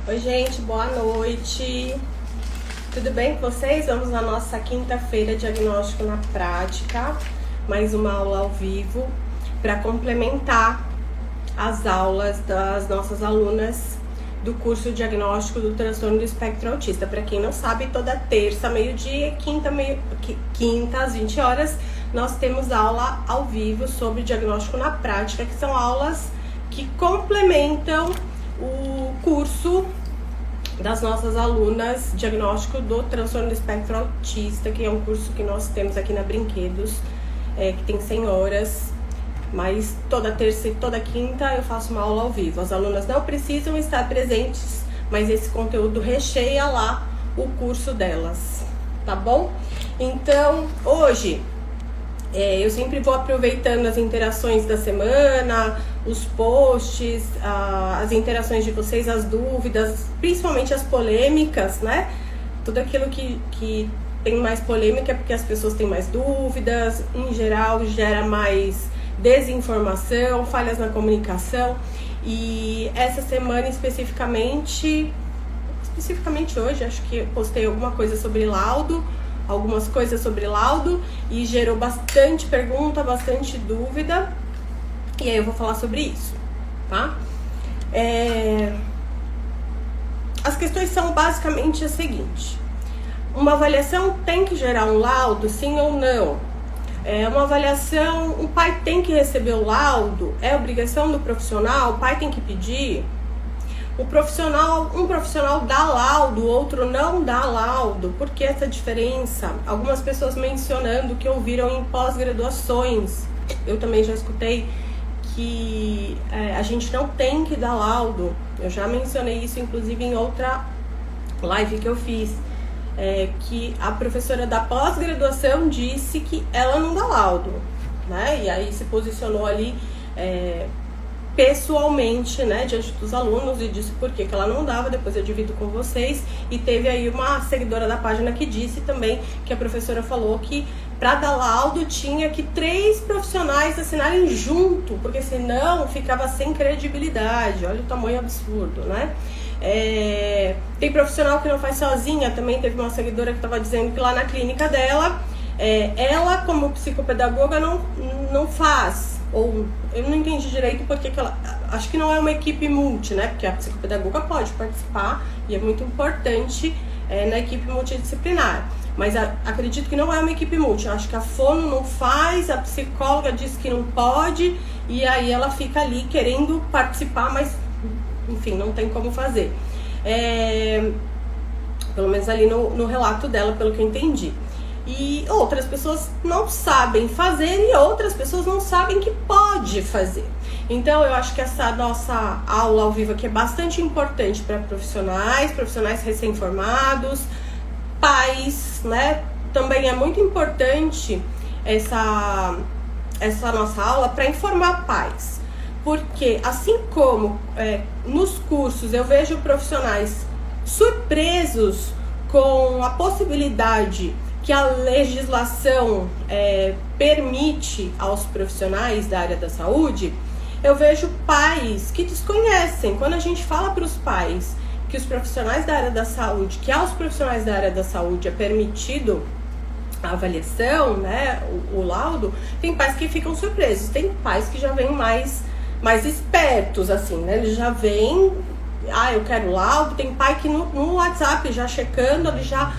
Oi, gente, boa noite. Tudo bem com vocês? Vamos na nossa quinta-feira diagnóstico na prática, mais uma aula ao vivo para complementar as aulas das nossas alunas do curso diagnóstico do transtorno do espectro autista. Para quem não sabe, toda terça, meio-dia, quinta às 20 horas, nós temos aula ao vivo sobre diagnóstico na prática, que são aulas que complementam o curso das nossas alunas diagnóstico do transtorno do espectro autista, que é um curso que nós temos aqui na Brinquedos, que tem 100 horas, mas toda terça e toda quinta eu faço uma aula ao vivo. As alunas não precisam estar presentes, mas esse conteúdo recheia lá o curso delas, tá bom? Então, hoje eu sempre vou aproveitando as interações da semana, os posts, as interações de vocês, as dúvidas, principalmente as polêmicas, né? Tudo aquilo que tem mais polêmica é porque as pessoas têm mais dúvidas, em geral gera mais desinformação, falhas na comunicação. E essa semana especificamente hoje, acho que eu postei alguma coisa sobre laudo, algumas coisas sobre laudo, e gerou bastante pergunta, bastante dúvida, e aí eu vou falar sobre isso, tá? As questões são basicamente a seguinte: uma avaliação tem que gerar um laudo, sim ou não? Uma avaliação, o pai tem que receber o laudo? É obrigação do profissional? O pai tem que pedir? Um profissional dá laudo, o outro não dá laudo. Por que essa diferença? Algumas pessoas mencionando que ouviram em pós-graduações. Eu também já escutei que a gente não tem que dar laudo. Eu já mencionei isso, inclusive, em outra live que eu fiz. Que a professora da pós-graduação disse que ela não dá laudo, né? E aí se posicionou ali pessoalmente, né, diante dos alunos, e disse por que ela não dava. Depois eu divido com vocês. E teve aí uma seguidora da página que disse também que a professora falou que para dar laudo tinha que 3 profissionais assinarem junto, porque senão ficava sem credibilidade. Olha o tamanho absurdo, né? Tem profissional que não faz sozinha. Também teve uma seguidora que estava dizendo que lá na clínica dela, ela como psicopedagoga não faz. Ou eu não entendi direito porque que ela, acho que não é uma equipe multi, né? Porque a psicopedagoga pode participar e é muito importante na equipe multidisciplinar. Mas acredito que não é uma equipe multi. Acho que a fono não faz, a psicóloga diz que não pode, e aí ela fica ali querendo participar, mas enfim, não tem como fazer. Pelo menos ali no relato dela, pelo que eu entendi. E outras pessoas não sabem fazer e outras pessoas não sabem que pode fazer. Então eu acho que essa nossa aula ao vivo aqui é bastante importante para profissionais recém-formados, pais, né? Também é muito importante essa nossa aula para informar pais. Porque assim como nos cursos eu vejo profissionais surpresos com a possibilidade que a legislação permite aos profissionais da área da saúde, eu vejo pais que desconhecem. Quando a gente fala para os pais que os profissionais da área da saúde, que aos profissionais da área da saúde é permitido a avaliação, né, o laudo, tem pais que ficam surpresos. Tem pais que já vêm mais espertos, assim, né? Eles já vêm, eu quero laudo. Tem pai que no WhatsApp, já checando, ele já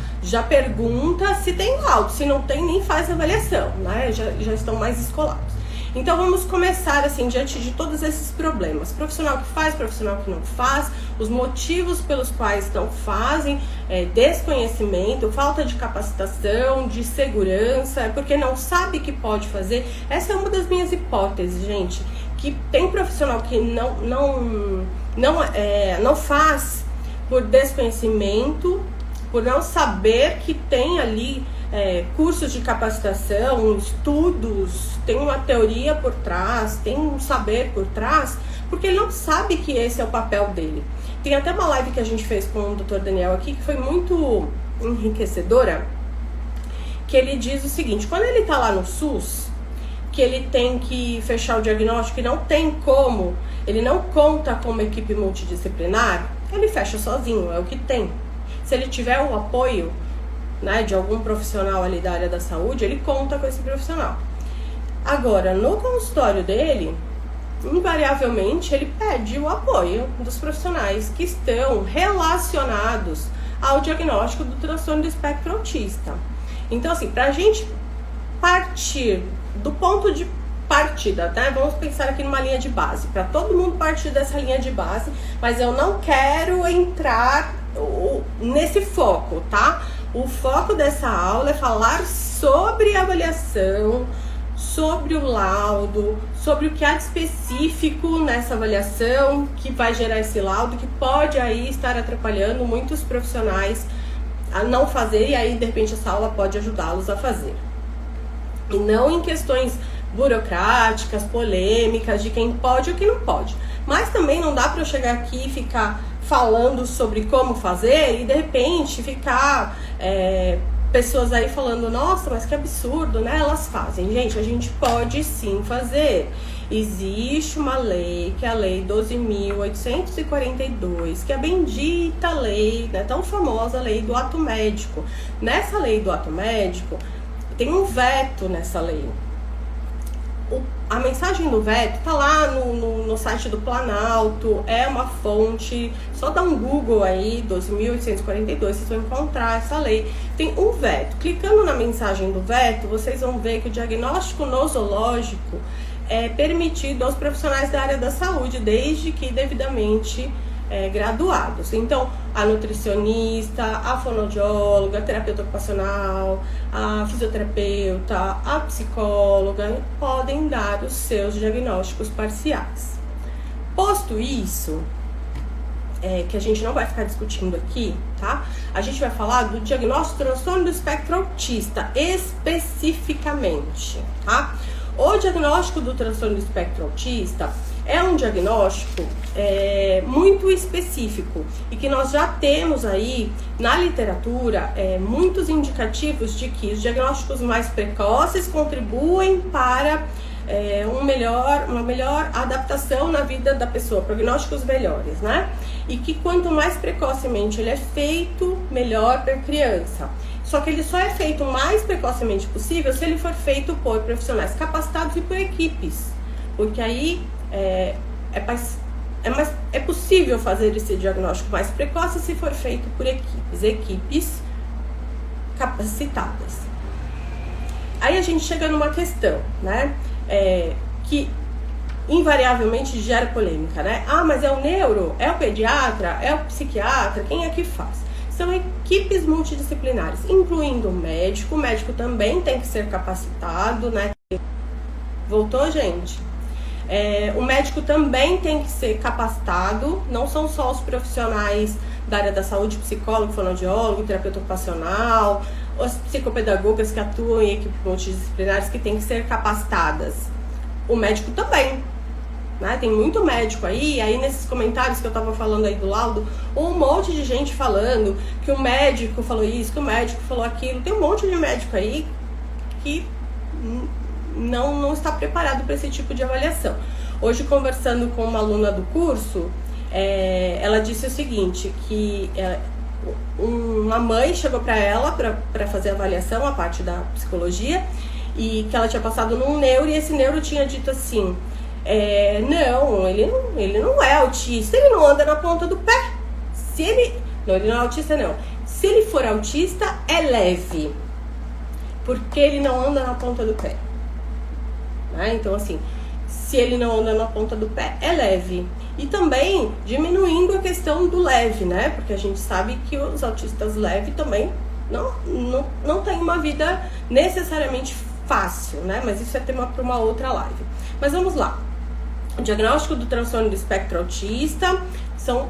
pergunta se tem laudo. Se não tem, nem faz avaliação, né? Já estão mais escolados. Então vamos começar assim, diante de todos esses problemas: profissional que faz, profissional que não faz, os motivos pelos quais não fazem, desconhecimento, falta de capacitação, de segurança, porque não sabe que pode fazer. Essa é uma das minhas hipóteses, gente, que tem profissional que não faz por desconhecimento, por não saber que tem ali cursos de capacitação, estudos, tem uma teoria por trás, tem um saber por trás, porque ele não sabe que esse é o papel dele. Tem até uma live que a gente fez com o Dr. Daniel aqui, que foi muito enriquecedora, que ele diz o seguinte: quando ele tá lá no SUS, que ele tem que fechar o diagnóstico e não tem como, ele não conta com uma equipe multidisciplinar, ele fecha sozinho, é o que tem. Se ele tiver o apoio, né, de algum profissional ali da área da saúde, ele conta com esse profissional. Agora, no consultório dele, invariavelmente ele pede o apoio dos profissionais que estão relacionados ao diagnóstico do transtorno do espectro autista. Então, assim, pra gente partir do ponto de partida, né? Vamos pensar aqui numa linha de base, para todo mundo partir dessa linha de base, mas eu não quero entrar nesse foco, tá? O foco dessa aula é falar sobre avaliação, sobre o laudo, sobre o que há de específico nessa avaliação que vai gerar esse laudo, que pode aí estar atrapalhando muitos profissionais a não fazer, e aí de repente essa aula pode ajudá-los a fazer. E não em questões burocráticas, polêmicas, de quem pode ou quem não pode. Mas também não dá para eu chegar aqui e ficar falando sobre como fazer e de repente ficar pessoas aí falando, nossa, mas que absurdo, né? Elas fazem. Gente, a gente pode sim fazer. Existe uma lei, que é a Lei 12.842, que é a bendita lei, né, tão famosa lei do ato médico. Nessa lei do ato médico, tem um veto nessa lei. A mensagem do veto tá lá no site do Planalto, é uma fonte, só dá um Google aí, 12.842, vocês vão encontrar essa lei. Tem um veto. Clicando na mensagem do veto, vocês vão ver que o diagnóstico nosológico é permitido aos profissionais da área da saúde, desde que devidamente graduados. Então, a nutricionista, a fonoaudióloga, a terapeuta ocupacional, a fisioterapeuta, a psicóloga podem dar os seus diagnósticos parciais. Posto isso, que a gente não vai ficar discutindo aqui, tá? A gente vai falar do diagnóstico do transtorno do espectro autista, especificamente, tá? O diagnóstico do transtorno do espectro autista é um diagnóstico muito específico e que nós já temos aí na literatura muitos indicativos de que os diagnósticos mais precoces contribuem para uma melhor adaptação na vida da pessoa, prognósticos melhores, né? E que quanto mais precocemente ele é feito, melhor para a criança. Só que ele só é feito o mais precocemente possível se ele for feito por profissionais capacitados e por equipes, porque aí é possível fazer esse diagnóstico mais precoce se for feito por equipes capacitadas. Aí a gente chega numa questão, né, que invariavelmente gera polêmica, né? Ah, mas é o neuro, é o pediatra, é o psiquiatra, quem é que faz? São equipes multidisciplinares, incluindo o médico. O médico também tem que ser capacitado, né? Voltou, gente? O médico também tem que ser capacitado, não são só os profissionais da área da saúde, psicólogo, fonoaudiólogo, terapeuta ocupacional, as psicopedagogas que atuam em equipes multidisciplinares que têm que ser capacitadas. O médico também, né? Tem muito médico aí nesses comentários que eu tava falando aí do laudo, um monte de gente falando que o médico falou isso, que o médico falou aquilo. Tem um monte de médico aí que não está preparado para esse tipo de avaliação. Hoje, conversando com uma aluna do curso, ela disse o seguinte, que uma mãe chegou para ela para fazer a avaliação, a parte da psicologia, e que ela tinha passado num neuro, e esse neuro tinha dito assim, não, ele não é autista, ele não anda na ponta do pé. Ele não é autista, não. Se ele for autista, é leve, porque ele não anda na ponta do pé. Então, assim, se ele não anda na ponta do pé, é leve. E também diminuindo a questão do leve, né? Porque a gente sabe que os autistas leves também não têm uma vida necessariamente fácil, né? Mas isso é tema para uma outra live. Mas vamos lá. O diagnóstico do transtorno do espectro autista são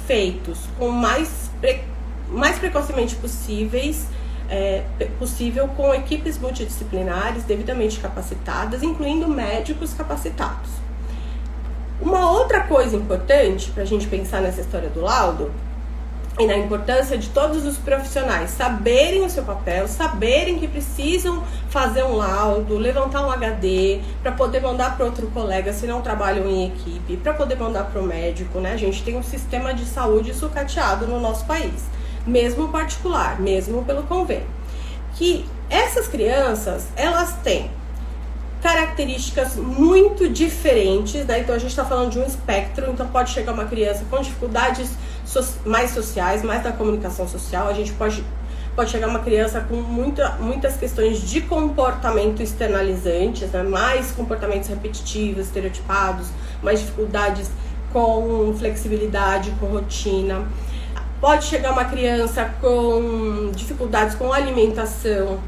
feitos com mais precocemente possível com equipes multidisciplinares devidamente capacitadas, incluindo médicos capacitados. Uma outra coisa importante para a gente pensar nessa história do laudo e na importância de todos os profissionais saberem o seu papel, saberem que precisam fazer um laudo, levantar um HD para poder mandar para outro colega se não trabalham em equipe, para poder mandar para o médico, né? A gente tem um sistema de saúde sucateado no nosso país, mesmo particular, mesmo pelo convênio. Que essas crianças, elas têm características muito diferentes, né? Então a gente está falando de um espectro, então pode chegar uma criança com dificuldades mais sociais, mais da comunicação social, a gente pode chegar uma criança com muitas questões de comportamento externalizantes, né? Mais comportamentos repetitivos, estereotipados, mais dificuldades com flexibilidade, com rotina. Pode chegar uma criança com dificuldades com alimentação,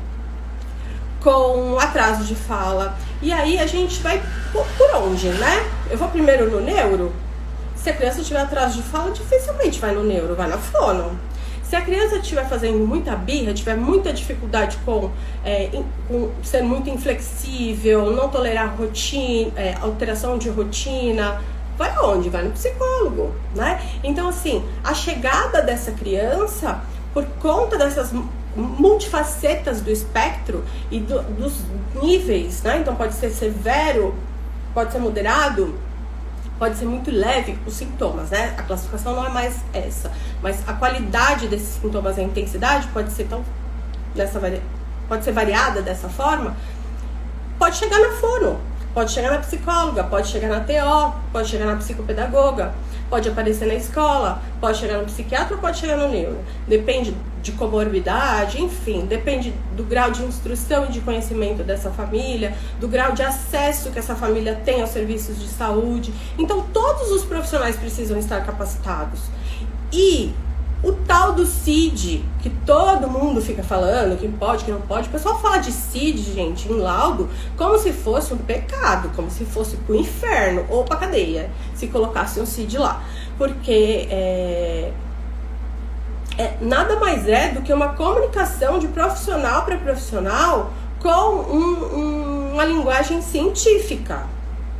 com atraso de fala. E aí a gente vai por onde, né? Eu vou primeiro no neuro. Se a criança tiver atraso de fala, dificilmente vai no neuro, vai na fono. Se a criança estiver fazendo muita birra, tiver muita dificuldade com ser muito inflexível, não tolerar rotina, alteração de rotina, vai aonde? Vai no psicólogo, né? Então, assim, a chegada dessa criança, por conta dessas multifacetas do espectro e dos níveis, né? Então pode ser severo, pode ser moderado, pode ser muito leve os sintomas, né? A classificação não é mais essa, mas a qualidade desses sintomas, a intensidade pode ser pode ser variada dessa forma. Pode chegar na fono, pode chegar na psicóloga, pode chegar na TO, pode chegar na psicopedagoga, pode aparecer na escola, pode chegar no psiquiatra ou pode chegar no neuro. Depende de comorbidade, enfim, depende do grau de instrução e de conhecimento dessa família, do grau de acesso que essa família tem aos serviços de saúde. Então, todos os profissionais precisam estar capacitados. E o tal do CID, que todo mundo fica falando, que pode, que não pode, o pessoal fala de CID, gente, em laudo, como se fosse um pecado, como se fosse pro inferno ou pra cadeia, se colocasse um CID lá. Porque nada mais é do que uma comunicação de profissional para profissional com uma linguagem científica,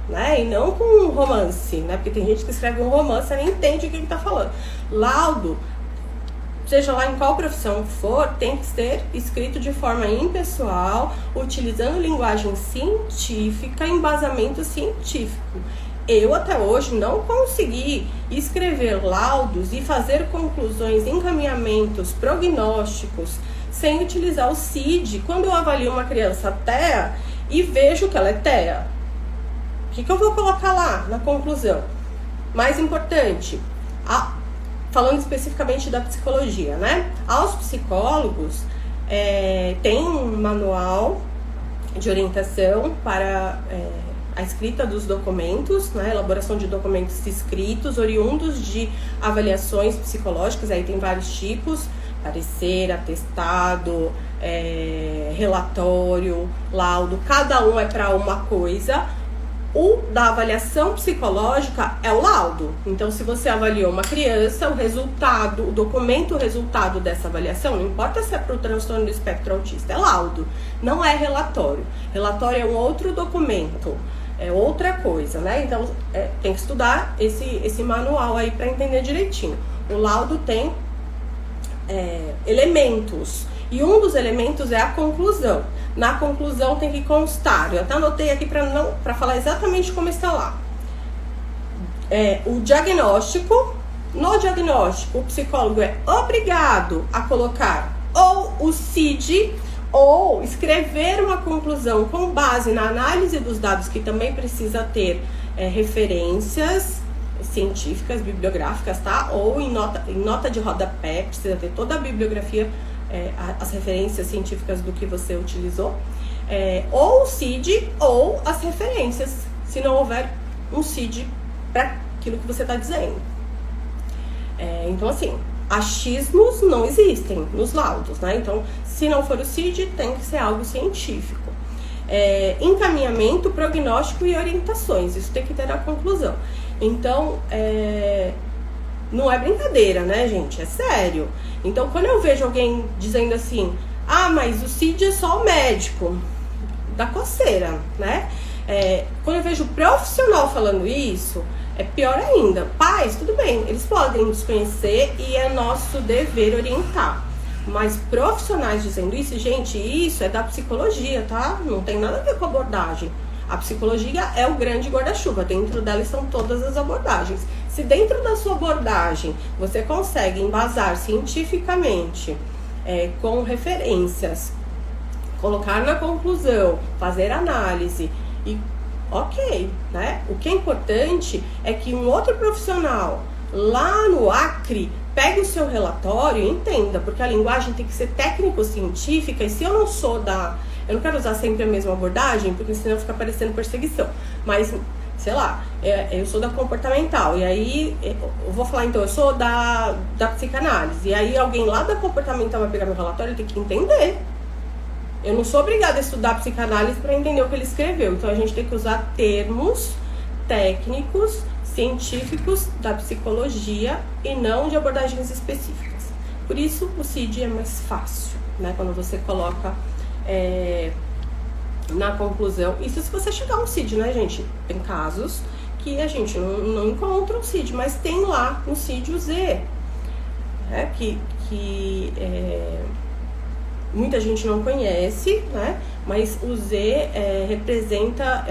né? E não com um romance, né? Porque tem gente que escreve um romance e nem entende o que ele está falando. Laudo, seja lá em qual profissão for, tem que ser escrito de forma impessoal, utilizando linguagem científica, embasamento científico. Eu até hoje não consegui escrever laudos e fazer conclusões, encaminhamentos, prognósticos sem utilizar o CID quando eu avalio uma criança TEA e vejo que ela é TEA. O que eu vou colocar lá na conclusão? Mais importante, falando especificamente da psicologia, né? Aos psicólogos tem um manual de orientação para a escrita dos documentos, né? Elaboração de documentos escritos, oriundos de avaliações psicológicas, aí tem vários tipos, parecer, atestado, relatório, laudo, cada um é para uma coisa. O da avaliação psicológica é o laudo. Então, se você avaliou uma criança, o resultado, o documento, o resultado dessa avaliação, não importa se é para o transtorno do espectro autista, é laudo, não é relatório. Relatório é um outro documento, é outra coisa, né? Então, tem que estudar esse manual aí para entender direitinho. O laudo tem elementos, e um dos elementos é a conclusão. Na conclusão tem que constar, eu até anotei aqui para falar exatamente como está lá. O diagnóstico, no diagnóstico o psicólogo é obrigado a colocar ou o CID ou escrever uma conclusão com base na análise dos dados, que também precisa ter referências científicas, bibliográficas, tá? Ou em nota de rodapé, precisa ter toda a bibliografia, as referências científicas do que você utilizou, ou o CID ou as referências, se não houver um CID para aquilo que você está dizendo. Então, assim, achismos não existem nos laudos, né? Então, se não for o CID, tem que ser algo científico. Encaminhamento, prognóstico e orientações, isso tem que ter na conclusão. Então, não é brincadeira, né, gente? É sério. Então, quando eu vejo alguém dizendo assim, mas o CID é só o médico, dá coceira, né? Quando eu vejo profissional falando isso, é pior ainda. Pais, tudo bem, eles podem desconhecer e é nosso dever orientar. Mas profissionais dizendo isso, gente, isso é da psicologia, tá? Não tem nada a ver com abordagem. A psicologia é o grande guarda-chuva, dentro dela estão todas as abordagens. Se dentro da sua abordagem você consegue embasar cientificamente, com referências, colocar na conclusão, fazer análise e ok, né? O que é importante é que um outro profissional lá no Acre pegue o seu relatório e entenda, porque a linguagem tem que ser técnico-científica, e se eu não sou eu não quero usar sempre a mesma abordagem, porque senão fica parecendo perseguição, mas, sei lá, eu sou da comportamental, e aí, eu vou falar então, eu sou da psicanálise, e aí alguém lá da comportamental vai pegar meu relatório, ele tem que entender. Eu não sou obrigada a estudar psicanálise para entender o que ele escreveu, então a gente tem que usar termos técnicos, científicos da psicologia e não de abordagens específicas. Por isso o CID é mais fácil, né? Quando você coloca na conclusão. Isso se você chegar a um CID, né, gente? Tem casos que a gente não encontra o CID, mas tem lá no CID o Z, né? Que muita gente não conhece, né? Mas o Z representa,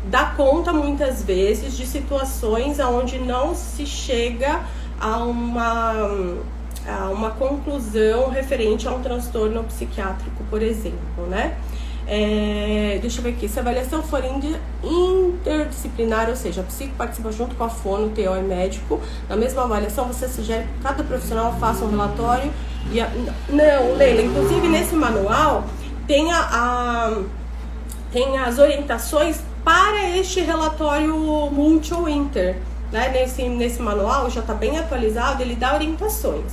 dá conta muitas vezes de situações onde não se chega a uma conclusão referente a um transtorno psiquiátrico, por exemplo, né? Deixa eu ver aqui, se a avaliação for interdisciplinar, ou seja, a psico participa junto com a fono, o TO e médico, na mesma avaliação você sugere que cada profissional faça um relatório não, Leila, inclusive nesse manual tem tem as orientações para este relatório multi ou inter, né? Nesse manual já está bem atualizado, ele dá orientações.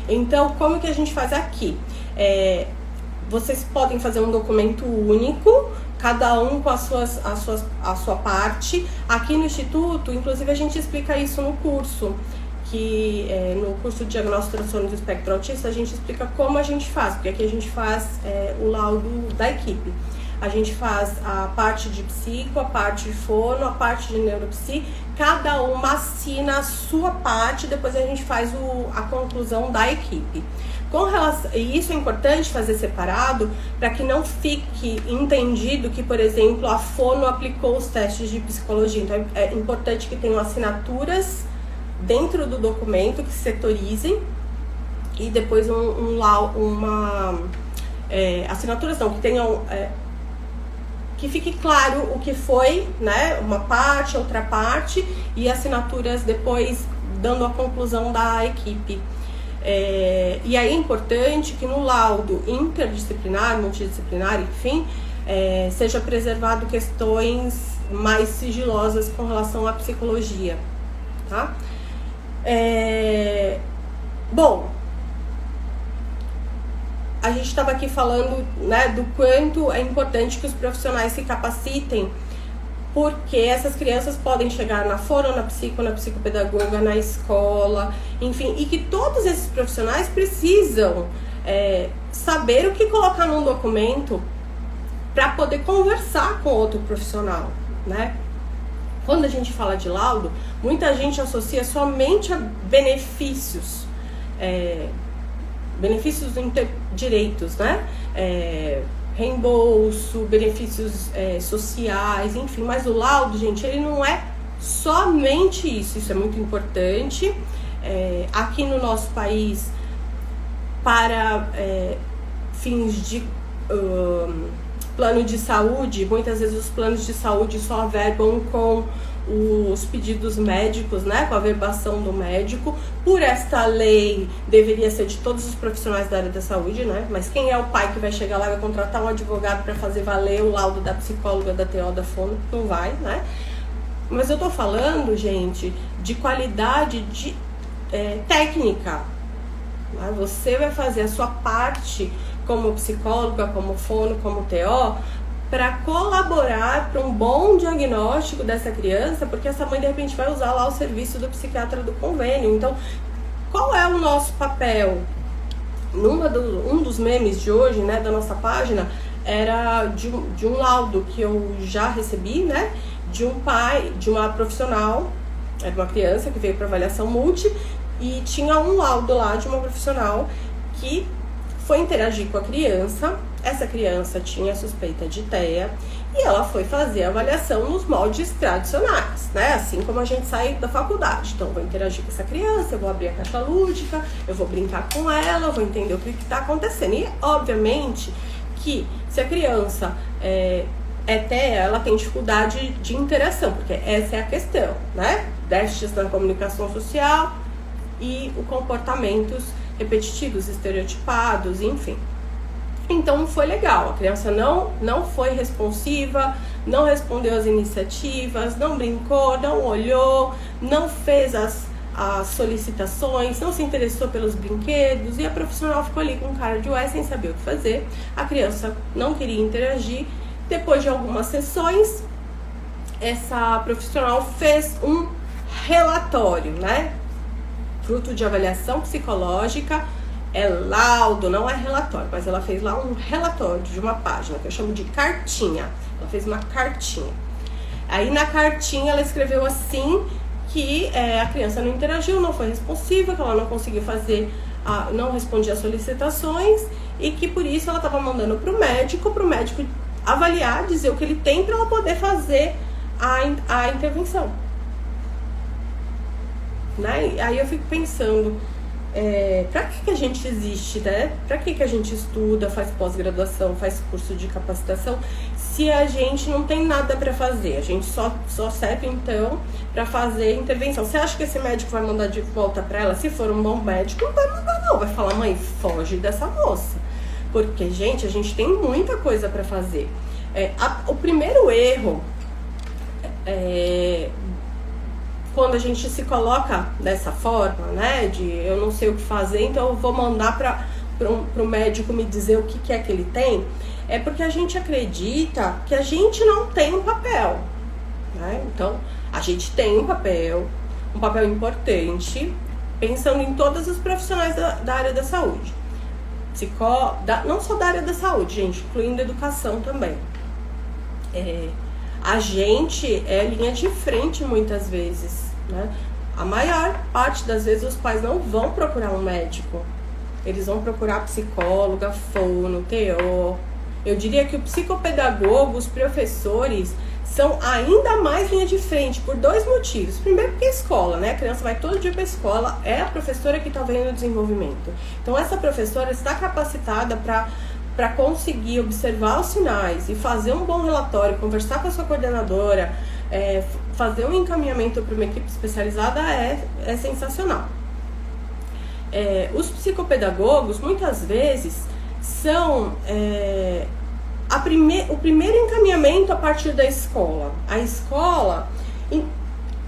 Então, como que a gente faz aqui? Vocês podem fazer um documento único, cada um com a sua parte. Aqui no Instituto, inclusive, a gente explica isso no curso, no curso de diagnóstico de transtorno do espectro autista, a gente explica como a gente faz, porque aqui a gente faz o laudo da equipe. A gente faz a parte de psico, a parte de fono, a parte de neuropsi, cada uma assina a sua parte, depois a gente faz a conclusão da equipe. E isso é importante fazer separado, para que não fique entendido que, por exemplo, a fono aplicou os testes de psicologia. Então é importante que tenham assinaturas dentro do documento, que setorizem, e depois assinaturas não, que tenham... que fique claro o que foi, né, uma parte, outra parte, e assinaturas depois dando a conclusão da equipe. E aí é importante que no laudo interdisciplinar, multidisciplinar, enfim, seja preservado questões mais sigilosas com relação à psicologia, tá? Bom, a gente estava aqui falando, né, do quanto é importante que os profissionais se capacitem, porque essas crianças podem chegar na fono, na psicopedagoga, na escola, enfim, e que todos esses profissionais precisam saber o que colocar num documento para poder conversar com outro profissional, né? Quando a gente fala de laudo, muita gente associa somente a benefícios, benefícios direitos, né? Reembolso, benefícios sociais, enfim. Mas o laudo, gente, ele não é somente isso. Isso é muito importante. Aqui no nosso país, para fins de plano de saúde, muitas vezes os planos de saúde só averbam com os pedidos médicos, né, com a averbação do médico. Por esta lei, deveria ser de todos os profissionais da área da saúde, né, mas quem é o pai que vai chegar lá e vai contratar um advogado para fazer valer o laudo da psicóloga, da TO, da fono? Não vai, né? Mas eu tô falando, gente, de qualidade técnica. Né? Você vai fazer a sua parte como psicóloga, como fono, como TO, para colaborar para um bom diagnóstico dessa criança, porque essa mãe de repente vai usar lá o serviço do psiquiatra do convênio. Então, qual é o nosso papel? Um dos memes de hoje, né, da nossa página, era de um laudo que eu já recebi, né, de um pai, de uma profissional, era uma criança que veio para avaliação multi e tinha um laudo lá de uma profissional que foi interagir com a criança. Essa criança tinha suspeita de TEA e ela foi fazer a avaliação nos moldes tradicionais, né? Assim como a gente sai da faculdade. Então, eu vou interagir com essa criança, eu vou abrir a caixa lúdica, eu vou brincar com ela, eu vou entender o que está acontecendo. E, obviamente, que se a criança é TEA, ela tem dificuldade de interação, porque essa é a questão, né? Déficits na comunicação social e os comportamentos repetitivos, estereotipados, enfim. Então foi legal, a criança não foi responsiva, não respondeu às iniciativas, não brincou, não olhou, não fez as solicitações, não se interessou pelos brinquedos e a profissional ficou ali com cara de ué, sem saber o que fazer. A criança não queria interagir. Depois de algumas sessões, essa profissional fez um relatório, né? Fruto de avaliação psicológica, é laudo, não é relatório, mas ela fez lá um relatório de uma página, que eu chamo de cartinha. Ela fez uma cartinha. Aí na cartinha ela escreveu assim, que a criança não interagiu, não foi responsiva, que ela não conseguiu fazer, não respondia às solicitações e que por isso ela estava mandando para o médico avaliar, dizer o que ele tem para ela poder fazer a intervenção. Né? Aí eu fico pensando, para que a gente existe, né? Para que a gente estuda, faz pós-graduação, faz curso de capacitação, se a gente não tem nada para fazer? A gente só serve então para fazer intervenção. Você acha que esse médico vai mandar de volta para ela? Se for um bom médico, não vai mandar não, vai falar, mãe, foge dessa moça. Porque, gente, a gente tem muita coisa para fazer. O primeiro erro quando a gente se coloca dessa forma, né, de eu não sei o que fazer, então eu vou mandar para o médico me dizer o que é que ele tem, é porque a gente acredita que a gente não tem um papel, né? Então, a gente tem um papel importante, pensando em todos os profissionais da área da saúde. Não só da área da saúde, gente, incluindo educação também. A gente é linha de frente muitas vezes, né? A maior parte das vezes os pais não vão procurar um médico. Eles vão procurar psicóloga, fono, TO. Eu diria que o psicopedagogo, os professores, são ainda mais linha de frente por dois motivos. Primeiro, porque a escola, né? A criança vai todo dia para a escola, é a professora que está vendo o desenvolvimento. Então, essa professora está capacitada para conseguir observar os sinais e fazer um bom relatório, conversar com a sua coordenadora, fazer um encaminhamento para uma equipe especializada é sensacional. Os psicopedagogos, muitas vezes, são o primeiro encaminhamento a partir da escola. A escola,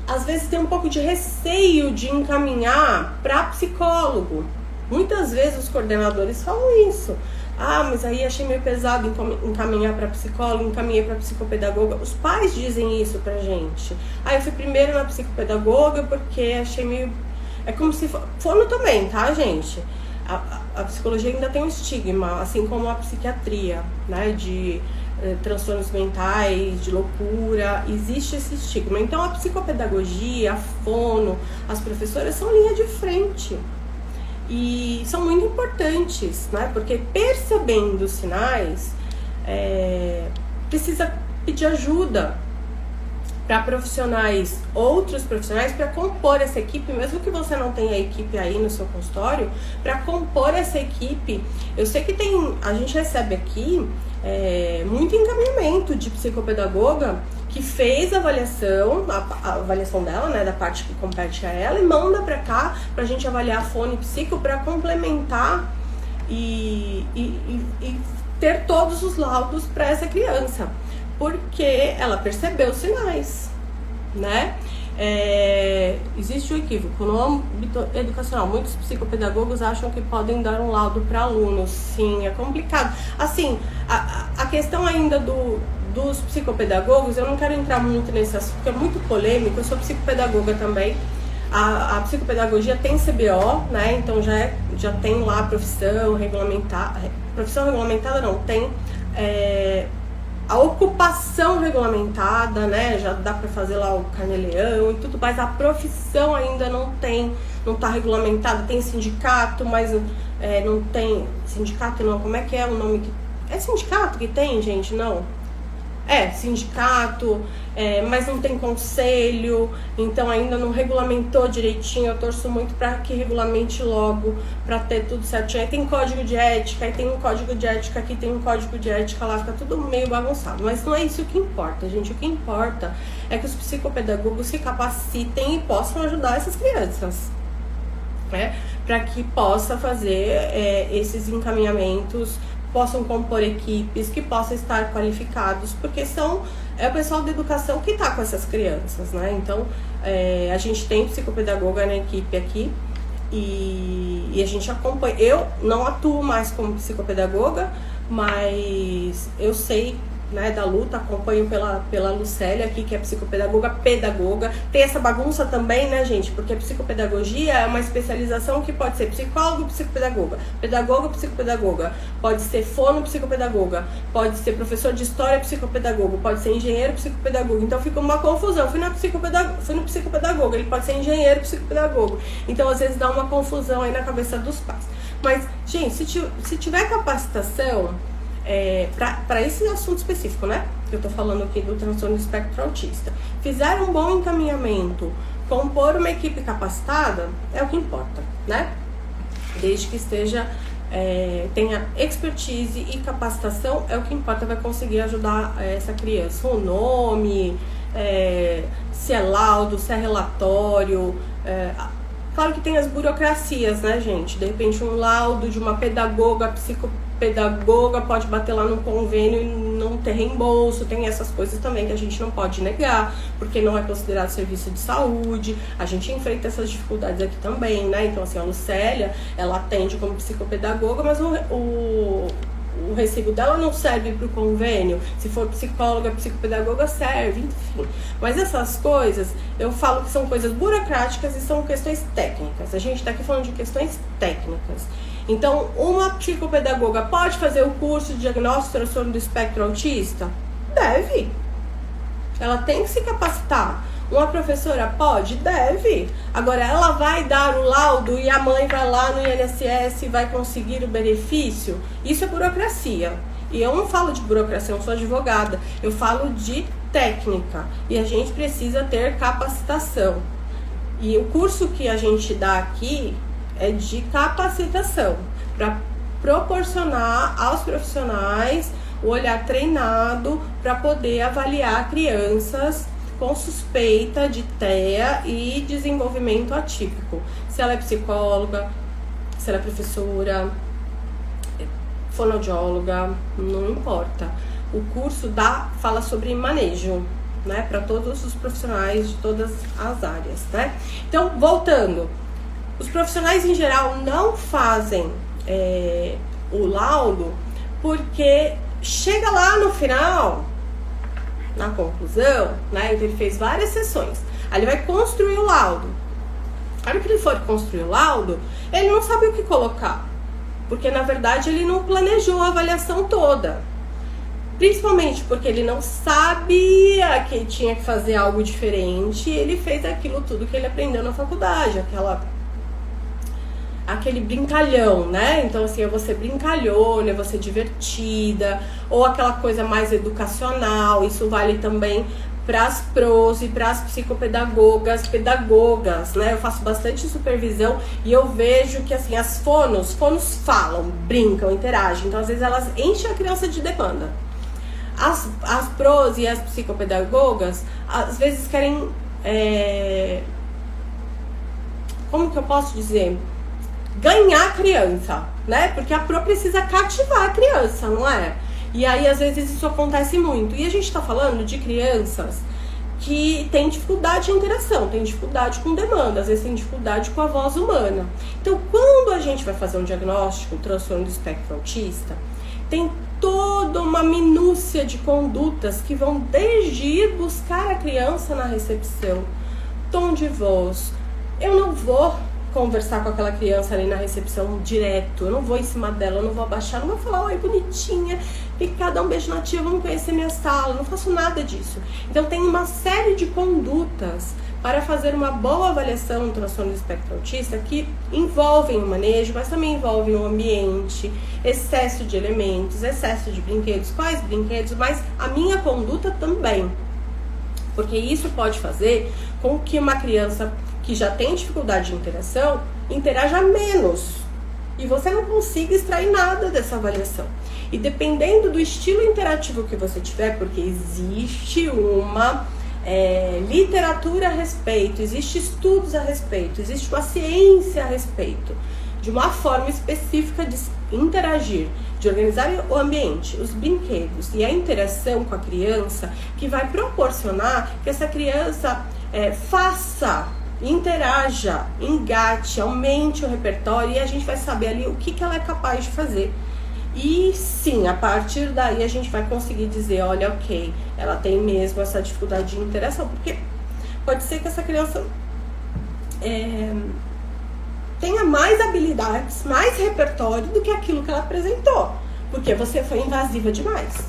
às vezes, tem um pouco de receio de encaminhar para psicólogo. Muitas vezes os coordenadores falam isso. Mas aí achei meio pesado encaminhar para psicólogo, encaminhei para psicopedagoga. Os pais dizem isso pra gente. Eu fui primeiro na psicopedagoga porque achei meio... É como se... Fono também, tá, gente? A psicologia ainda tem um estigma, assim como a psiquiatria, né? De transtornos mentais, de loucura. Existe esse estigma. Então, a psicopedagogia, a fono, as professoras são linha de frente. E são muito importantes, né? Porque percebendo os sinais, precisa pedir ajuda para outros profissionais, para compor essa equipe, mesmo que você não tenha a equipe aí no seu consultório, para compor essa equipe. Eu sei que a gente recebe aqui muito encaminhamento de psicopedagoga que fez a avaliação dela, né, da parte que compete a ela, e manda pra cá pra gente avaliar fono e psico pra complementar e ter todos os laudos para essa criança, porque ela percebeu os sinais, né? Existe um equívoco no âmbito educacional. Muitos psicopedagogos acham que podem dar um laudo para alunos. Sim, é complicado. Assim, a questão ainda dos psicopedagogos, eu não quero entrar muito nesse assunto, porque é muito polêmico. Eu sou psicopedagoga também. A psicopedagogia tem CBO, né? Então já tem lá profissão regulamentada. Profissão regulamentada não, tem a ocupação regulamentada, né? Já dá para fazer lá o carnê-leão e tudo, mas a profissão ainda não tá regulamentada. Tem sindicato, mas não tem sindicato, não. Como é que é o nome? É sindicato que tem, gente? Não. É sindicato, mas não tem conselho, então ainda não regulamentou direitinho. Eu torço muito para que regulamente logo, para ter tudo certinho. Aí tem código de ética, aí tem um código de ética aqui, tem um código de ética lá, fica tudo meio bagunçado. Mas não é isso que importa, gente. O que importa é que os psicopedagogos se capacitem e possam ajudar essas crianças, né? Para que possa fazer esses encaminhamentos, possam compor equipes, que possam estar qualificados, porque é o pessoal da educação que está com essas crianças, né? Então, a gente tem psicopedagoga na equipe aqui e a gente acompanha. Eu não atuo mais como psicopedagoga, mas eu sei, né, da luta, acompanho pela Lucélia aqui, que é psicopedagoga, pedagoga. Tem essa bagunça também, né, gente? Porque a psicopedagogia é uma especialização que pode ser psicólogo, psicopedagoga, pedagogo, psicopedagoga, pode ser fono, psicopedagoga, pode ser professor de história, psicopedagogo, pode ser engenheiro, psicopedagogo. Então fica uma confusão. Fui no psicopedagogo, ele pode ser engenheiro, psicopedagogo. Então às vezes dá uma confusão aí na cabeça dos pais. Mas, gente, se tiver capacitação para esse assunto específico, né? Que eu tô falando aqui do transtorno do espectro autista. Fizer um bom encaminhamento, compor uma equipe capacitada, é o que importa, né? Desde que tenha expertise e capacitação, é o que importa, vai conseguir ajudar essa criança. O nome, se é laudo, se é relatório. Claro que tem as burocracias, né, gente? De repente um laudo de uma pedagoga, psicopedagoga pode bater lá no convênio e não ter reembolso. Tem essas coisas também que a gente não pode negar, porque não é considerado serviço de saúde. A gente enfrenta essas dificuldades aqui também, né? Então, assim, a Lucélia, ela atende como psicopedagoga, mas o recibo dela não serve para o convênio. Se for psicóloga, psicopedagoga, serve, enfim. Mas essas coisas, eu falo que são coisas burocráticas e são questões técnicas. A gente está aqui falando de questões técnicas. Então, uma psicopedagoga pode fazer o curso de diagnóstico de transtorno do espectro autista? Deve. Ela tem que se capacitar. Uma professora pode? Deve. Agora, ela vai dar o laudo e a mãe vai lá no INSS e vai conseguir o benefício? Isso é burocracia. E eu não falo de burocracia, eu não sou advogada. Eu falo de técnica. E a gente precisa ter capacitação. E o curso que a gente dá aqui é de capacitação, para proporcionar aos profissionais o olhar treinado para poder avaliar crianças com suspeita de TEA e desenvolvimento atípico. Se ela é psicóloga, se ela é professora, fonoaudióloga, não importa. O curso fala sobre manejo, né, para todos os profissionais de todas as áreas, né? Então, voltando, os profissionais em geral não fazem o laudo porque chega lá no final, na conclusão, né? Então ele fez várias sessões. Aí ele vai construir o laudo. Na hora que ele for construir o laudo, ele não sabe o que colocar, porque na verdade ele não planejou a avaliação toda. Principalmente porque ele não sabia que tinha que fazer algo diferente. E ele fez aquilo tudo que ele aprendeu na faculdade, aquele brincalhão, né? Então, assim, eu vou ser brincalhona, eu vou ser divertida, ou aquela coisa mais educacional. Isso vale também para as pros e para as pedagogas, né? Eu faço bastante supervisão e eu vejo que, assim, as fonos falam, brincam, interagem. Então, às vezes, elas enchem a criança de demanda. As pros e as psicopedagogas, às vezes, querem... como que eu posso dizer? Ganhar a criança, né? Porque a pro precisa cativar a criança, não é? E aí, às vezes, isso acontece muito. E a gente tá falando de crianças que têm dificuldade de interação, têm dificuldade com demanda, às vezes tem dificuldade com a voz humana. Então, quando a gente vai fazer um diagnóstico, um transtorno do espectro autista, tem toda uma minúcia de condutas que vão desde ir buscar a criança na recepção, tom de voz. Eu não vou conversar com aquela criança ali na recepção direto, eu não vou em cima dela, eu não vou abaixar, não vou falar, oi bonitinha, vem cá dar um beijo na tia, vamos conhecer minha sala, eu não faço nada disso. Então tem uma série de condutas para fazer uma boa avaliação do transtorno do espectro autista que envolvem o manejo, mas também envolvem o ambiente, excesso de elementos, excesso de brinquedos, quais brinquedos, mas a minha conduta também. Porque isso pode fazer com que uma criança que já tem dificuldade de interação, interaja menos. E você não consiga extrair nada dessa avaliação. E dependendo do estilo interativo que você tiver, porque existe uma literatura a respeito, existe estudos a respeito, existe uma ciência a respeito de uma forma específica de interagir, de organizar o ambiente, os brinquedos e a interação com a criança, que vai proporcionar que essa criança faça, interaja, engate, aumente o repertório, e a gente vai saber ali o que ela é capaz de fazer. E sim, a partir daí a gente vai conseguir dizer, olha, ok, ela tem mesmo essa dificuldade de interação, porque pode ser que essa criança tenha mais habilidades, mais repertório do que aquilo que ela apresentou, porque você foi invasiva demais,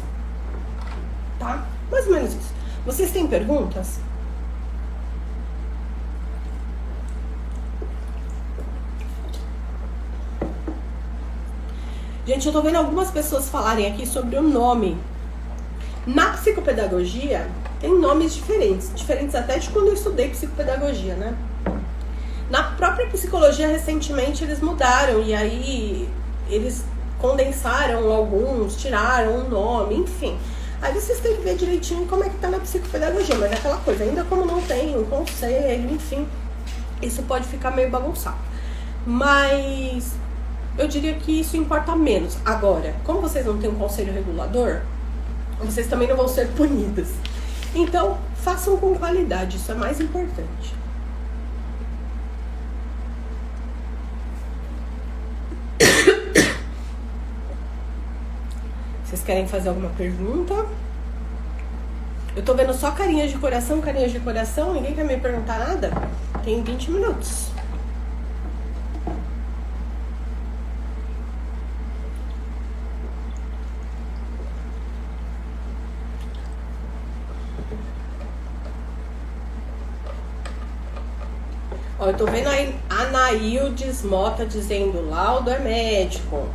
tá? Mais ou menos isso. Vocês têm perguntas? Gente, eu tô vendo algumas pessoas falarem aqui sobre o nome. Na psicopedagogia, tem nomes diferentes até de quando eu estudei psicopedagogia, né? Na própria psicologia, recentemente, eles mudaram, e aí eles condensaram alguns, tiraram um nome, enfim. Aí vocês têm que ver direitinho como é que tá na psicopedagogia, mas é aquela coisa, ainda como não tem um conselho, enfim, isso pode ficar meio bagunçado. Mas eu diria que isso importa menos. Agora, como vocês não têm um conselho regulador, vocês também não vão ser punidas. Então, façam com qualidade, isso é mais importante. Vocês querem fazer alguma pergunta? Eu tô vendo só carinhas de coração, ninguém quer me perguntar nada? Tem 20 minutos. Ó, eu tô vendo aí a Anaildes Mota dizendo, laudo é médico.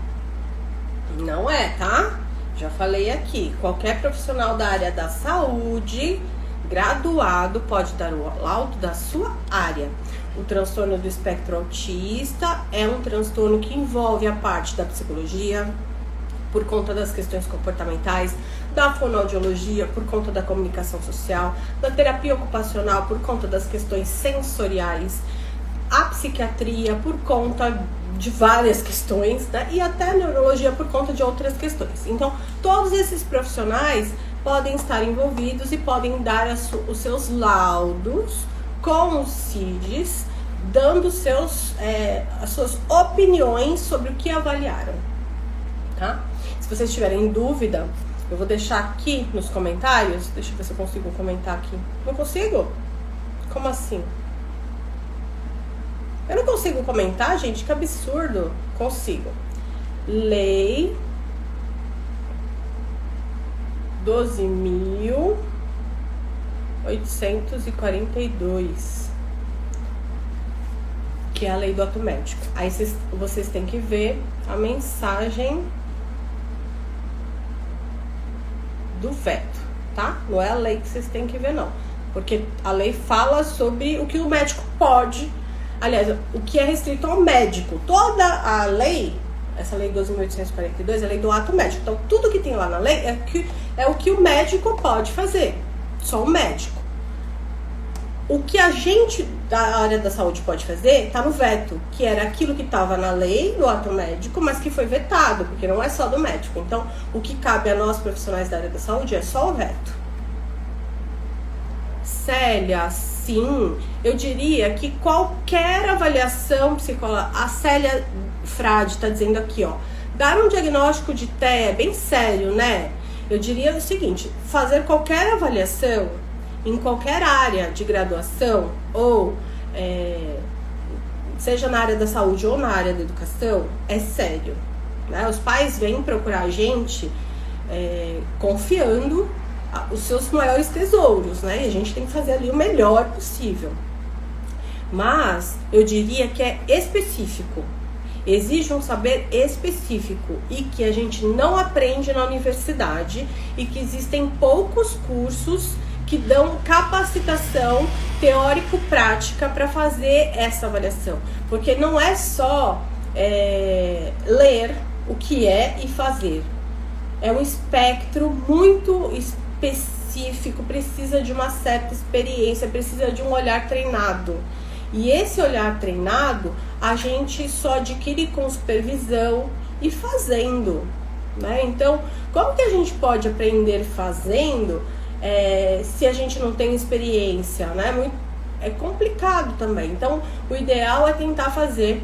Não é, tá? Já falei aqui, qualquer profissional da área da saúde, graduado, pode dar o laudo da sua área. O transtorno do espectro autista é um transtorno que envolve a parte da psicologia, por conta das questões comportamentais, da fonoaudiologia, por conta da comunicação social, da terapia ocupacional, por conta das questões sensoriais, a psiquiatria, por conta de várias questões, né? E até a neurologia por conta de outras questões. Então, todos esses profissionais podem estar envolvidos e podem dar os seus laudos com os CIDs, dando as suas opiniões sobre o que avaliaram, tá? Se vocês tiverem dúvida, eu vou deixar aqui nos comentários. Deixa eu ver se eu consigo comentar aqui. Não consigo? Como assim? Eu não consigo comentar, gente? Que absurdo. Consigo. Lei 12.842, que é a lei do ato médico. Aí vocês têm que ver a mensagem do veto, tá? Não é a lei que vocês têm que ver, não. Porque a lei fala sobre o que o médico pode. Aliás, o que é restrito ao médico. Toda a lei, essa lei 12.842, é a lei do ato médico. Então, tudo que tem lá na lei é o que o médico pode fazer. Só o médico. O que a gente da área da saúde pode fazer tá no veto, que era aquilo que estava na lei do ato médico, mas que foi vetado, porque não é só do médico. Então, o que cabe a nós profissionais da área da saúde é só o veto. Célia, sim, eu diria que qualquer avaliação psicológica, a Célia Frade está dizendo aqui, ó, dar um diagnóstico de TEA é bem sério, né? Eu diria o seguinte, fazer qualquer avaliação em qualquer área de graduação ou seja na área da saúde ou na área da educação, é sério, né? Os pais vêm procurar a gente confiando os seus maiores tesouros, né? E a gente tem que fazer ali o melhor possível. Mas eu diria que é específico. Exige um saber específico e que a gente não aprende na universidade e que existem poucos cursos que dão capacitação teórico-prática para fazer essa avaliação. Porque não é só ler o que é e fazer. É um espectro muito específico, precisa de uma certa experiência, precisa de um olhar treinado. E esse olhar treinado a gente só adquire com supervisão e fazendo, né? Então, como que a gente pode aprender fazendo se a gente não tem experiência, né? É complicado também. Então, o ideal é tentar fazer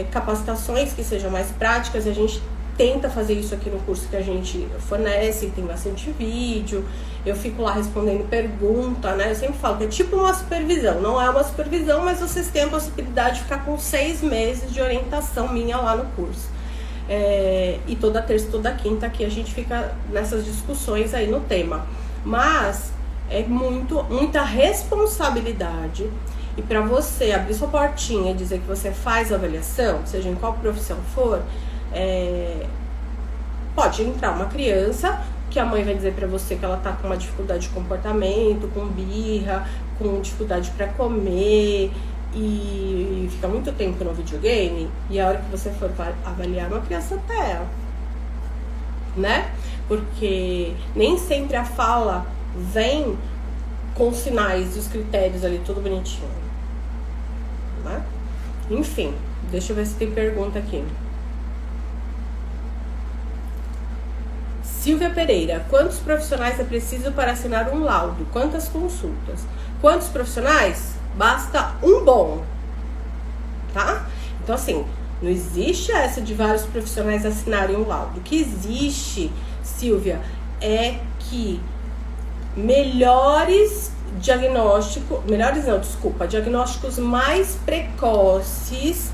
capacitações que sejam mais práticas. A gente tenta fazer isso aqui no curso que a gente fornece, tem bastante vídeo, eu fico lá respondendo pergunta, né? Eu sempre falo que é tipo uma supervisão, não é uma supervisão, mas vocês têm a possibilidade de ficar com 6 meses de orientação minha lá no curso. E toda terça e toda quinta aqui a gente fica nessas discussões aí no tema. Mas é muita responsabilidade. E para você abrir sua portinha e dizer que você faz avaliação, seja em qual profissão for, pode entrar uma criança que a mãe vai dizer pra você que ela tá com uma dificuldade de comportamento, com birra, com dificuldade pra comer e fica muito tempo no videogame, e a hora que você for avaliar uma criança até, né? Porque nem sempre a fala vem com os sinais e os critérios ali tudo bonitinho, né? Enfim, deixa eu ver se tem pergunta aqui. Silvia Pereira, quantos profissionais é preciso para assinar um laudo? Quantas consultas? Quantos profissionais? Basta um bom, tá? Então, assim, não existe essa de vários profissionais assinarem um laudo. O que existe, Silvia, é que diagnósticos mais precoces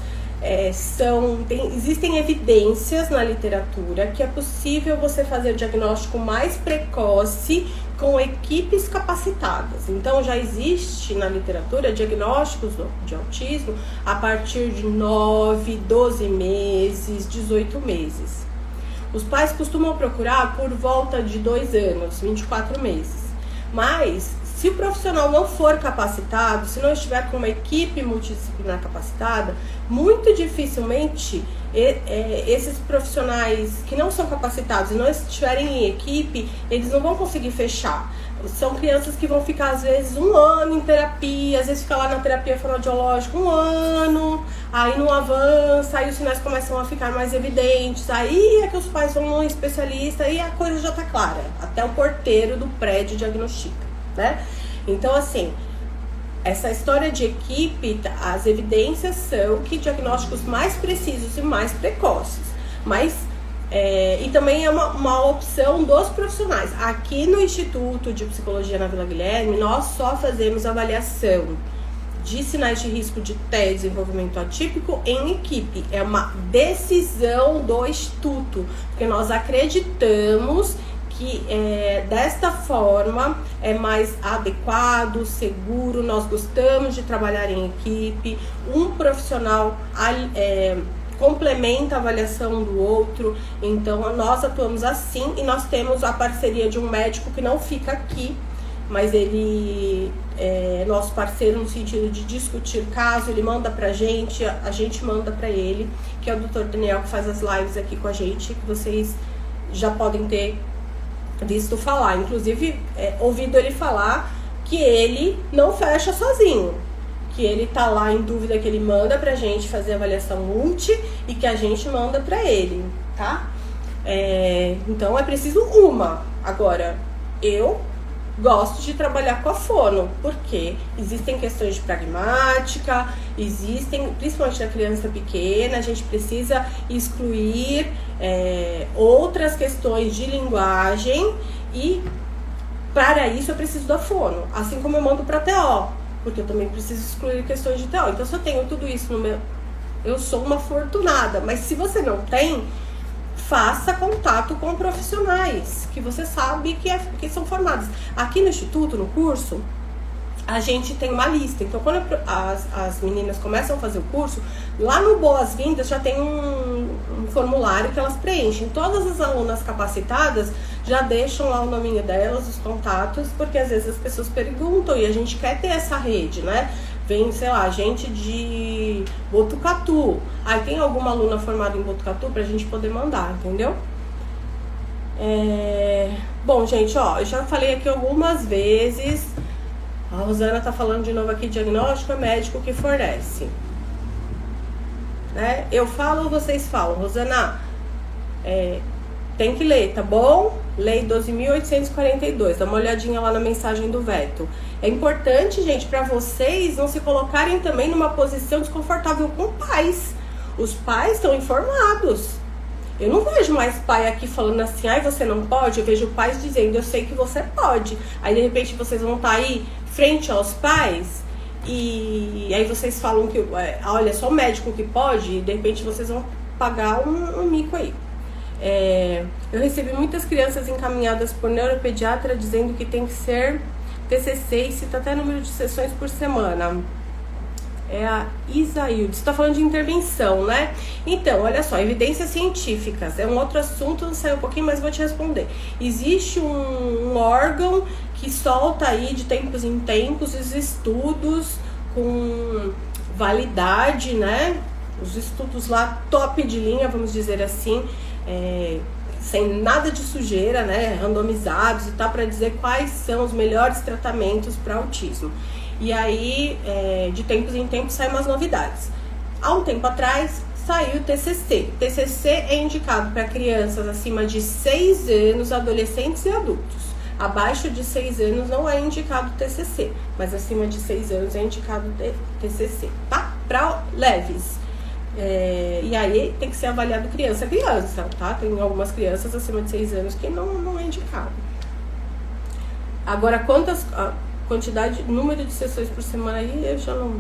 existem evidências na literatura que é possível você fazer o diagnóstico mais precoce com equipes capacitadas. Então já existe na literatura diagnósticos de autismo a partir de 9, 12 meses, 18 meses. Os pais costumam procurar por volta de 2 anos, 24 meses. Mas se o profissional não for capacitado, se não estiver com uma equipe multidisciplinar capacitada, muito dificilmente esses profissionais que não são capacitados e não estiverem em equipe, eles não vão conseguir fechar. São crianças que vão ficar, às vezes, 1 ano em terapia, às vezes fica lá na terapia fonoaudiológica 1 ano, aí não avança, aí os sinais começam a ficar mais evidentes, aí é que os pais vão num especialista e a coisa já tá clara. Até o porteiro do prédio diagnostica, né? Então, assim, essa história de equipe, as evidências são que diagnósticos mais precisos e mais precoces, mas e também é uma opção dos profissionais. Aqui no Instituto de Psicologia na Vila Guilherme, nós só fazemos avaliação de sinais de risco de TEA, desenvolvimento atípico, em equipe. É uma decisão do Instituto, porque nós acreditamos que desta forma é mais adequado, seguro. Nós gostamos de trabalhar em equipe, um profissional complementa a avaliação do outro. Então nós atuamos assim, e nós temos a parceria de um médico que não fica aqui, mas ele é nosso parceiro no sentido de discutir caso. Ele manda pra gente, a gente manda pra ele, que é o Dr. Daniel, que faz as lives aqui com a gente, que vocês já podem ter visto falar, inclusive ouvido ele falar que ele não fecha sozinho, que ele tá lá em dúvida, que ele manda pra gente fazer avaliação multi e que a gente manda pra ele, tá? Então é preciso uma. Agora, eu gosto de trabalhar com a fono, porque existem questões de pragmática, principalmente na criança pequena, a gente precisa excluir outras questões de linguagem, e para isso eu preciso da fono, assim como eu mando para TO. porque eu também preciso excluir questões de TO. Então, se eu tenho tudo isso no meu... Eu sou uma afortunada, mas se você não tem, faça contato com profissionais que você sabe que são formados. Aqui no Instituto, no curso, a gente tem uma lista. Então, quando as meninas começam a fazer o curso, lá no Boas-Vindas já tem um formulário que elas preenchem. Todas as alunas capacitadas já deixam lá o nominho delas, os contatos, porque às vezes as pessoas perguntam e a gente quer ter essa rede, né? Vem, sei lá, gente de Botucatu. Aí tem alguma aluna formada em Botucatu pra gente poder mandar, entendeu? Bom, gente, ó, eu já falei aqui algumas vezes. A Rosana tá falando de novo aqui, diagnóstico é médico que fornece. Né? Eu falo ou vocês falam? Rosana, tem que ler, tá bom? Lei 12.842, dá uma olhadinha lá na mensagem do veto. É importante, gente, para vocês não se colocarem também numa posição desconfortável com pais. Os pais estão informados. Eu não vejo mais pai aqui falando assim, ai, você não pode. Eu vejo pais dizendo, eu sei que você pode. Aí, de repente, vocês vão estar aí frente aos pais e aí vocês falam que, olha, só o médico que pode, e de repente vocês vão pagar um mico aí. Eu recebi muitas crianças encaminhadas por neuropediatra dizendo que tem que ser TCC e cita até número de sessões por semana. É a Isailde. Você está falando de intervenção, né? Então, olha só, evidências científicas. É um outro assunto, saiu um pouquinho, mas vou te responder. Existe um órgão que solta aí de tempos em tempos os estudos com validade, né? Os estudos lá top de linha, vamos dizer assim, sem nada de sujeira, né? Randomizados e tal, para dizer quais são os melhores tratamentos para autismo. E aí, de tempos em tempos, saem umas novidades. Há um tempo atrás, saiu o TCC. TCC é indicado para crianças acima de 6 anos, adolescentes e adultos. Abaixo de 6 anos não é indicado TCC, mas acima de 6 anos é indicado TCC, tá? Para leves. E aí tem que ser avaliado criança a criança, tá? Tem algumas crianças acima de 6 anos que não é indicado. Agora, quantidade, número de sessões por semana aí, eu já não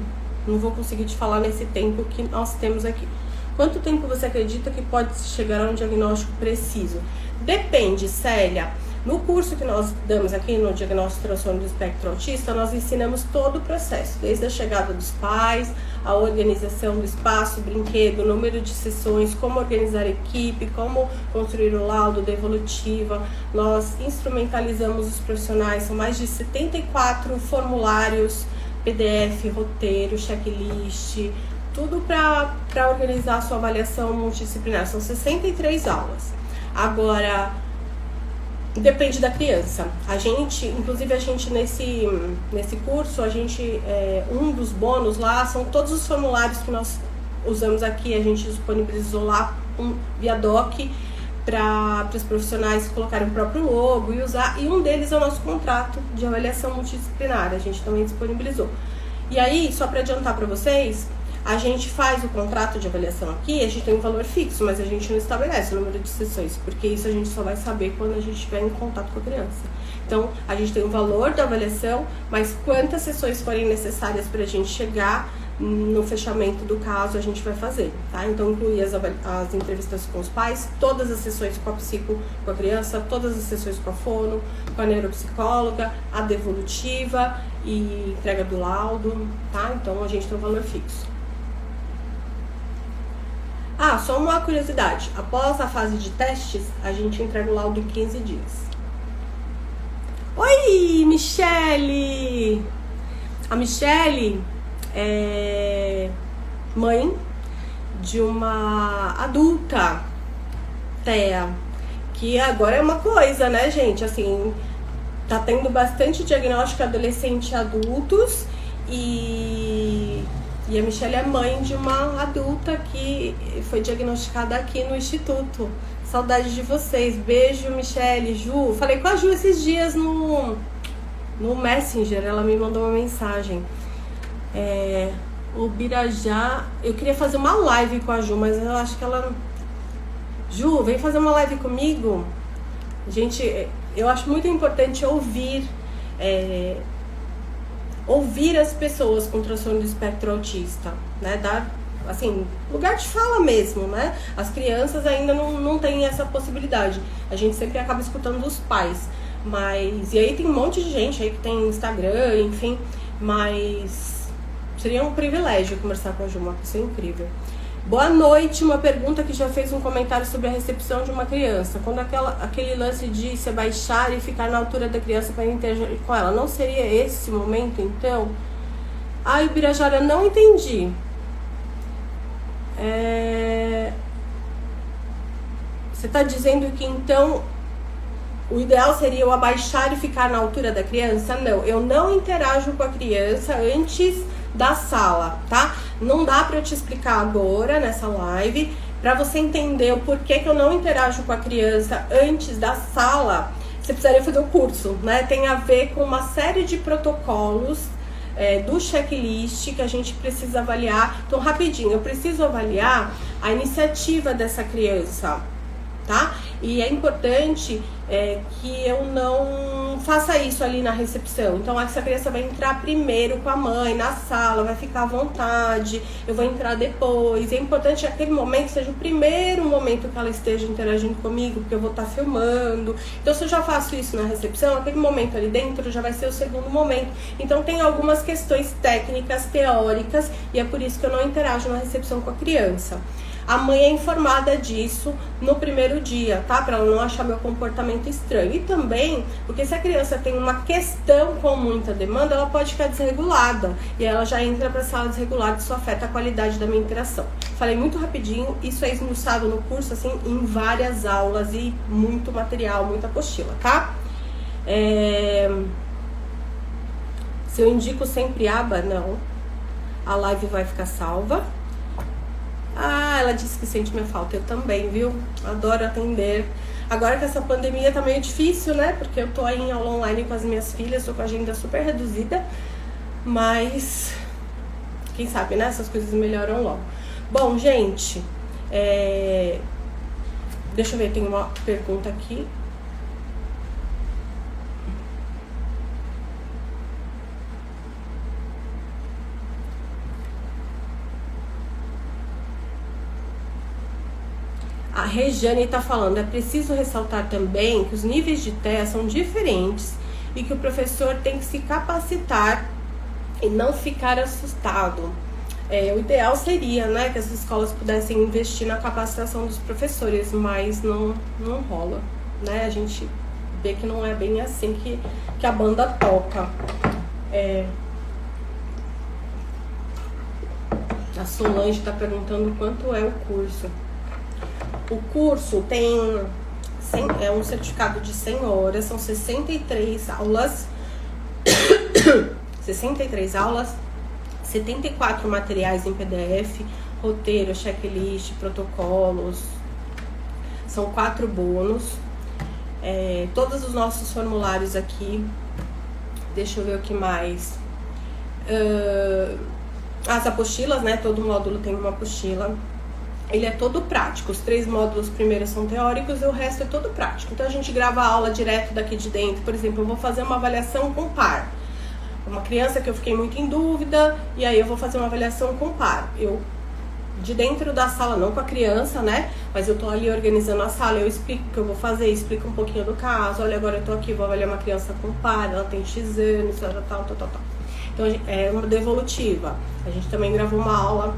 vou conseguir te falar nesse tempo que nós temos aqui. Quanto tempo você acredita que pode chegar a um diagnóstico preciso? Depende, Célia. No curso que nós damos aqui no Diagnóstico e Transtorno do Espectro Autista, nós ensinamos todo o processo, desde a chegada dos pais, a organização do espaço, brinquedo, número de sessões, como organizar a equipe, como construir o laudo da evolutiva. Nós instrumentalizamos os profissionais, são mais de 74 formulários, PDF, roteiro, checklist, tudo para organizar a sua avaliação multidisciplinar. São 63 aulas. Agora, depende da criança. Inclusive nesse curso, um dos bônus lá são todos os formulários que nós usamos aqui. A gente disponibilizou lá via doc para os profissionais colocarem o próprio logo e usar. E um deles é o nosso contrato de avaliação multidisciplinar. A gente também disponibilizou. E aí, só para adiantar para vocês, a gente faz o contrato de avaliação aqui, a gente tem um valor fixo, mas a gente não estabelece o número de sessões, porque isso a gente só vai saber quando a gente estiver em contato com a criança. Então, a gente tem um valor da avaliação, mas quantas sessões forem necessárias para a gente chegar no fechamento do caso, a gente vai fazer, tá? Então, incluir as entrevistas com os pais, todas as sessões com a psico, com a criança, todas as sessões com a fono, com a neuropsicóloga, a devolutiva e entrega do laudo, tá? Então, a gente tem um valor fixo. Só uma curiosidade. Após a fase de testes, a gente entrega o laudo em 15 dias. Oi, Michele! A Michele é mãe de uma adulta, Thea, que agora é uma coisa, né, gente? Assim, tá tendo bastante diagnóstico adolescente e adultos e a Michele é mãe de uma adulta que foi diagnosticada aqui no Instituto. Saudade de vocês. Beijo, Michele, Ju. Falei com a Ju esses dias no Messenger. Ela me mandou uma mensagem. O Birajá... Eu queria fazer uma live com a Ju, mas eu acho que ela... Ju, vem fazer uma live comigo. Gente, eu acho muito importante ouvir... ouvir as pessoas com transtorno do espectro autista, né? Dar, assim, lugar de fala mesmo, né? As crianças ainda não têm essa possibilidade. A gente sempre acaba escutando dos pais. Mas, e aí tem um monte de gente aí que tem Instagram, enfim, mas seria um privilégio conversar com a Ju, uma pessoa incrível. Boa noite, uma pergunta que já fez um comentário sobre a recepção de uma criança. Quando aquele lance de se abaixar e ficar na altura da criança para interagir com ela, não seria esse momento, então? Ai, Birajara, não entendi. Você está dizendo que, então, o ideal seria eu abaixar e ficar na altura da criança? Não, eu não interajo com a criança antes da sala, tá? Não dá pra eu te explicar agora nessa live. Pra você entender o porquê que eu não interajo com a criança antes da sala, você precisaria fazer o curso, né? Tem a ver com uma série de protocolos do checklist que a gente precisa avaliar. Então, rapidinho, eu preciso avaliar a iniciativa dessa criança, tá? E é importante que eu não faça isso ali na recepção. Então, essa criança vai entrar primeiro com a mãe na sala, vai ficar à vontade, eu vou entrar depois. É importante que aquele momento seja o primeiro momento que ela esteja interagindo comigo, porque eu vou estar filmando. Então, se eu já faço isso na recepção, aquele momento ali dentro já vai ser o segundo momento. Então, tem algumas questões técnicas, teóricas, e é por isso que eu não interajo na recepção com a criança. A mãe é informada disso no primeiro dia, tá? Pra ela não achar meu comportamento estranho. E também, porque se a criança tem uma questão com muita demanda, ela pode ficar desregulada. E ela já entra pra sala desregulada, isso afeta a qualidade da minha interação. Falei muito rapidinho, isso é esmiuçado no curso, assim, em várias aulas e muito material, muita apostila, tá? Se eu indico sempre aba, não. A live vai ficar salva. Ah, ela disse que sente minha falta. Eu também, viu? Adoro atender. Agora que essa pandemia tá meio difícil, né? Porque eu tô aí em aula online com as minhas filhas, tô com a agenda super reduzida. Mas, quem sabe, né? Essas coisas melhoram logo. Bom, gente, deixa eu ver, tem uma pergunta aqui. A Regiane está falando, é preciso ressaltar também que os níveis de TEA são diferentes e que o professor tem que se capacitar e não ficar assustado. O ideal seria, né, que as escolas pudessem investir na capacitação dos professores, mas não rola, né? A gente vê que não é bem assim que a banda toca. A Solange está perguntando quanto é o curso. O curso tem um certificado de 100 horas, são 63 aulas, 63 aulas, 74 materiais em PDF, roteiro, checklist, protocolos, são 4 bônus, todos os nossos formulários aqui, deixa eu ver o que mais, as apostilas, né, todo módulo tem uma apostila. Ele é todo prático, os 3 módulos primeiros são teóricos e o resto é todo prático. Então a gente grava a aula direto daqui de dentro. Por exemplo, eu vou fazer uma avaliação com par. Uma criança que eu fiquei muito em dúvida, e aí eu vou fazer uma avaliação com par. Eu, de dentro da sala, não com a criança, né? Mas eu tô ali organizando a sala, eu explico o que eu vou fazer, explico um pouquinho do caso. Olha, agora eu tô aqui, vou avaliar uma criança com par, ela tem X anos, tal. Então é uma devolutiva. A gente também gravou uma aula,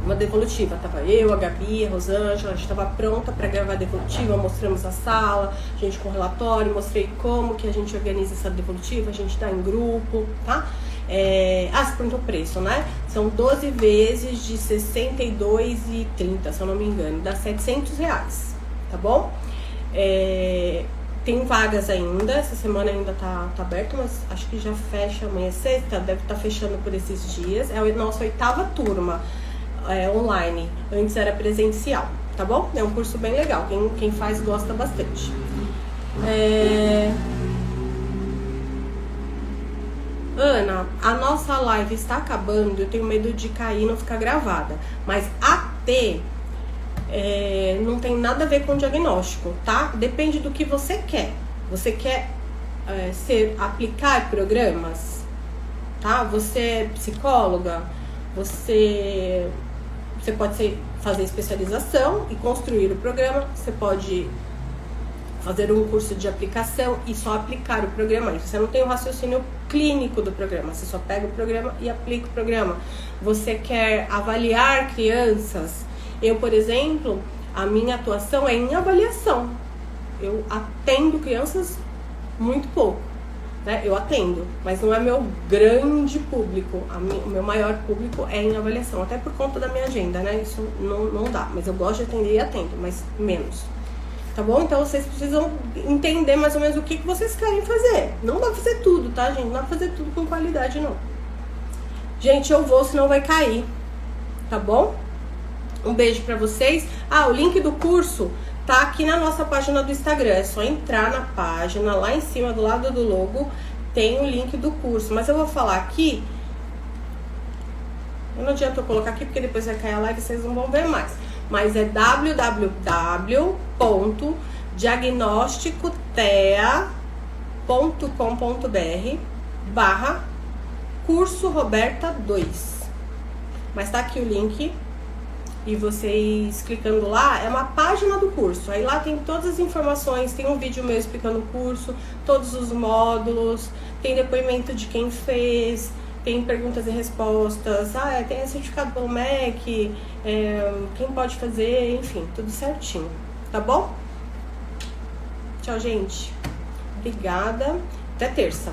uma devolutiva, tava eu, a Gabi, a Rosângela, a gente tava pronta para gravar a devolutiva, mostramos a sala, a gente com relatório, mostrei como que a gente organiza essa devolutiva, a gente dá em grupo, tá? Você perguntou o preço, né? São 12 vezes de R$ 62,30, se eu não me engano, dá R$700, tá bom? Tem vagas ainda, essa semana ainda tá aberto, mas acho que já fecha amanhã sexta, deve estar fechando por esses dias. É a nossa 8ª turma. Online, antes era presencial, tá bom? É um curso bem legal, quem faz gosta bastante. Ana, a nossa live está acabando, eu tenho medo de cair e não ficar gravada, mas AT não tem nada a ver com diagnóstico, tá? Depende do que você quer. Você quer aplicar programas? tá? Você é psicóloga, você pode fazer especialização e construir o programa, você pode fazer um curso de aplicação e só aplicar o programa. Você não tem o raciocínio clínico do programa, você só pega o programa e aplica o programa. Você quer avaliar crianças. Eu, por exemplo, a minha atuação é em avaliação. Eu atendo crianças muito pouco, né? Eu atendo, mas não é meu grande público. O meu maior público é em avaliação, até por conta da minha agenda, né? Isso não dá, mas eu gosto de atender e atendo, mas menos. Tá bom? Então vocês precisam entender mais ou menos o que vocês querem fazer. Não dá pra fazer tudo, tá, gente? Não dá pra fazer tudo com qualidade, não. Gente, eu vou, senão vai cair. Tá bom? Um beijo pra vocês. O link do curso tá aqui na nossa página do Instagram. É só entrar na página, lá em cima, do lado do logo, tem o link do curso. Mas eu vou falar aqui. Não adianta eu colocar aqui, porque depois vai cair a live e vocês não vão ver mais. Mas é www.diagnosticotea.com.br/curso Roberta 2. Mas tá aqui o link. E vocês clicando lá, é uma página do curso. Aí lá tem todas as informações, tem um vídeo meu explicando o curso, todos os módulos, tem depoimento de quem fez, tem perguntas e respostas, tem certificado pelo MEC, quem pode fazer, enfim, tudo certinho, tá bom? Tchau, gente. Obrigada. Até terça.